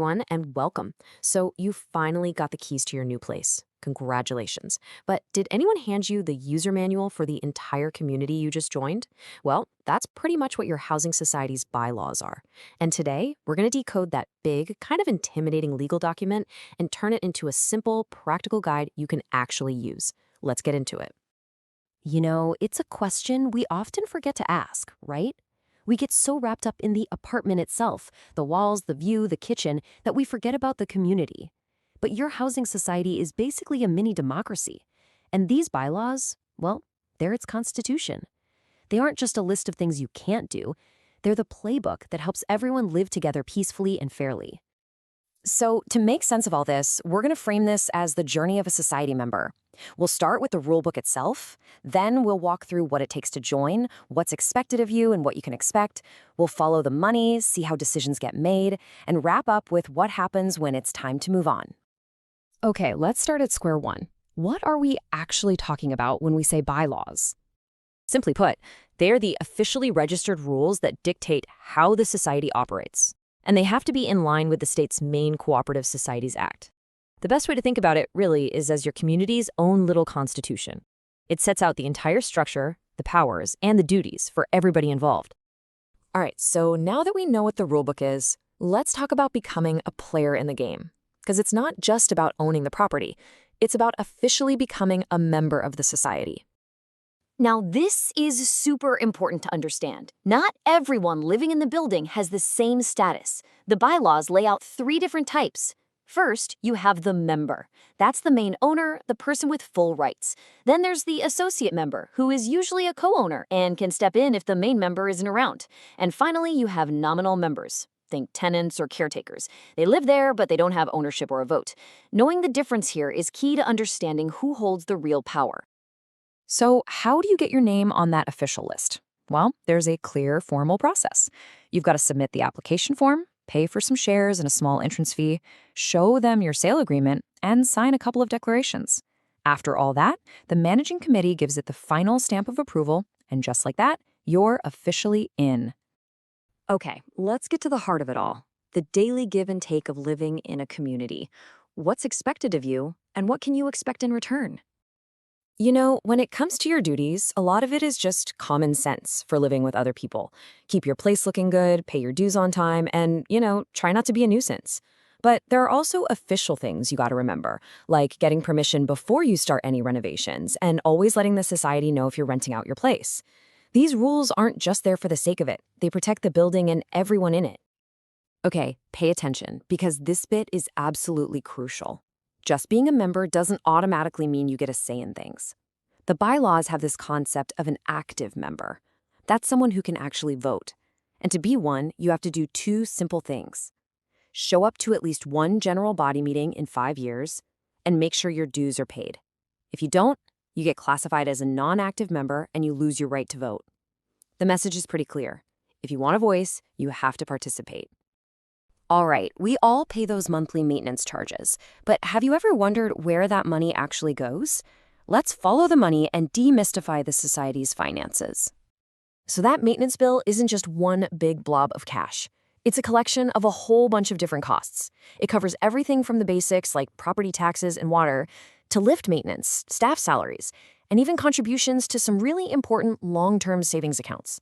everyone, and welcome. So, you finally got the keys to your new place. Congratulations. But did anyone hand you the user manual for the entire community you just joined? Well, that's pretty much what your housing society's bylaws are. And today, we're going to decode that big, kind of intimidating legal document and turn it into a simple, practical guide you can actually use. Let's get into it. It's a question we often forget to ask, right? We get so wrapped up in the apartment itself, the walls, the view, the kitchen, that we forget about the community. But your housing society is basically a mini democracy. And these bylaws, well, they're its constitution. They aren't just a list of things you can't do. They're the playbook that helps everyone live together peacefully and fairly. So, to make sense of all this, we're going to frame this as the journey of a society member. We'll start with the rulebook itself, then we'll walk through what it takes to join, what's expected of you and what you can expect. We'll follow the money, see how decisions get made, and wrap up with what happens when it's time to move on. Okay, let's start at square one. What are we actually talking about when we say bylaws? Simply put, they're the officially registered rules that dictate how the society operates. And they have to be in line with the state's main Cooperative Societies Act. The best way to think about it, really, is as your community's own little constitution. It sets out the entire structure, the powers, and the duties for everybody involved. All right, so now that we know what the rulebook is, let's talk about becoming a player in the game. Because it's not just about owning the property. It's about officially becoming a member of the society. Now, this is super important to understand. Not everyone living in the building has the same status. The bylaws lay out 3 different types. First, you have the member. That's the main owner, the person with full rights. Then there's the associate member, who is usually a co-owner and can step in if the main member isn't around. And finally, you have nominal members. Think tenants or caretakers. They live there, but they don't have ownership or a vote. Knowing the difference here is key to understanding who holds the real power. So how do you get your name on that official list? Well, there's a clear, formal process. You've got to submit the application form, pay for some shares and a small entrance fee, show them your sale agreement, and sign a couple of declarations. After all that, the managing committee gives it the final stamp of approval, and just like that, you're officially in. Okay, let's get to the heart of it all. The daily give and take of living in a community. What's expected of you, and what can you expect in return? When it comes to your duties, a lot of it is just common sense for living with other people. Keep your place looking good, pay your dues on time, and, try not to be a nuisance. But there are also official things you got to remember, like getting permission before you start any renovations and always letting the society know if you're renting out your place. These rules aren't just there for the sake of it. They protect the building and everyone in it. Okay, pay attention, because this bit is absolutely crucial. Just being a member doesn't automatically mean you get a say in things. The bylaws have this concept of an active member. That's someone who can actually vote. And to be one, you have to do 2 simple things. Show up to at least 1 general body meeting in 5 years, and make sure your dues are paid. If you don't, you get classified as a non-active member and you lose your right to vote. The message is pretty clear. If you want a voice, you have to participate. All right, we all pay those monthly maintenance charges, but have you ever wondered where that money actually goes? Let's follow the money and demystify the society's finances. So that maintenance bill isn't just one big blob of cash. It's a collection of a whole bunch of different costs. It covers everything from the basics like property taxes and water to lift maintenance, staff salaries, and even contributions to some really important long-term savings accounts.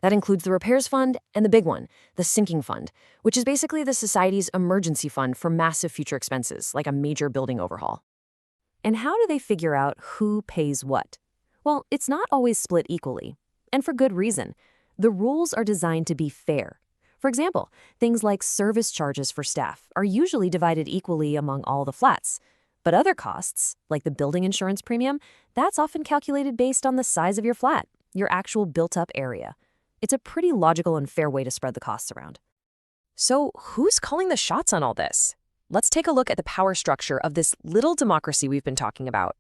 That includes the repairs fund and the big one, the sinking fund, which is basically the society's emergency fund for massive future expenses, like a major building overhaul. And how do they figure out who pays what? Well, it's not always split equally, and for good reason. The rules are designed to be fair. For example, things like service charges for staff are usually divided equally among all the flats. But other costs, like the building insurance premium, that's often calculated based on the size of your flat, your actual built-up area. It's a pretty logical and fair way to spread the costs around. So who's calling the shots on all this? Let's take a look at the power structure of this little democracy we've been talking about.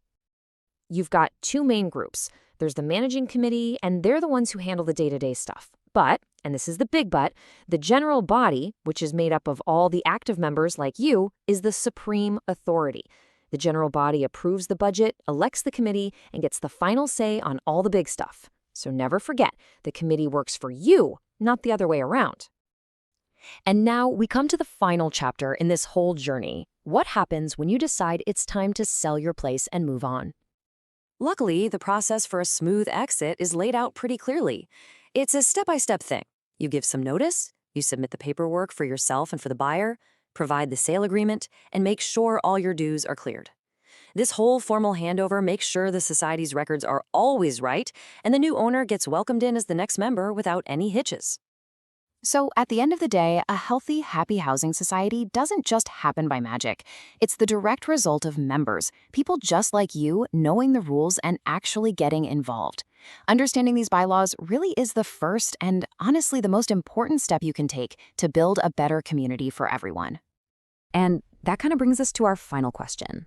You've got 2 main groups. There's the managing committee, and they're the ones who handle the day-to-day stuff. But, and this is the big but, the general body, which is made up of all the active members like you, is the supreme authority. The general body approves the budget, elects the committee, and gets the final say on all the big stuff. So never forget, the committee works for you, not the other way around. And now we come to the final chapter in this whole journey. What happens when you decide it's time to sell your place and move on? Luckily, the process for a smooth exit is laid out pretty clearly. It's a step-by-step thing. You give some notice, you submit the paperwork for yourself and for the buyer, provide the sale agreement, and make sure all your dues are cleared. This whole formal handover makes sure the society's records are always right, and the new owner gets welcomed in as the next member without any hitches. So, at the end of the day, a healthy, happy housing society doesn't just happen by magic. It's the direct result of members, people just like you, knowing the rules and actually getting involved. Understanding these bylaws really is the first and, honestly, the most important step you can take to build a better community for everyone. And that kind of brings us to our final question.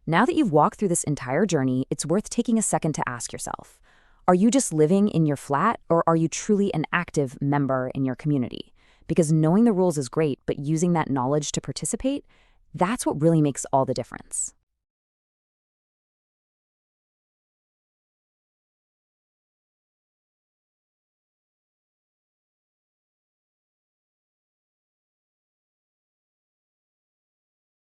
Now that you've walked through this entire journey, it's worth taking a second to ask yourself, are you just living in your flat, or are you truly an active member in your community? Because knowing the rules is great, but using that knowledge to participate, that's what really makes all the difference.